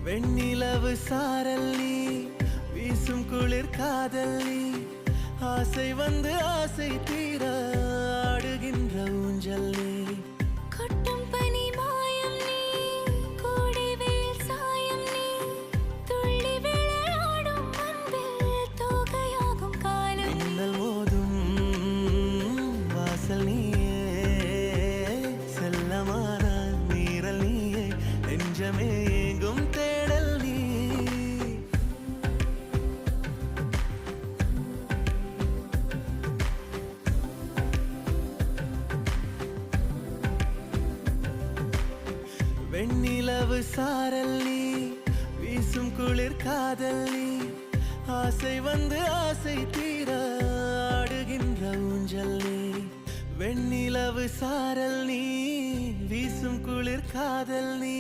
வெண்ணிலவு சாரல் நீ, வீசும் குளிர் காதல் நீ, ஆசை வந்து ஆசை தீர ஆடுகின்ற ஊஞ்சல் நீ. கொட்டும் பனி மாயம் நீ, கோடை வெயில் சாயம் நீ, துள்ளி விளையாடும் அன்பில் தோகையாகும் காலம் நீ. மின்னல் மோதும் வாசல் நீயே, செல்லமான நீரல் நீயே, நெஞ்சமே ஏங்கும் தேடல் நீ. வெண்ணிலவு சாரல் நீ, வீசும் குளிர் காதல் நீ, ஆசை வந்து ஆசை தீர ஆடுகின்ற ஊஞ்சல் நீ. வெண்ணிலவு சாரல் நீ, வீசும் குளிர் காதல் நீ,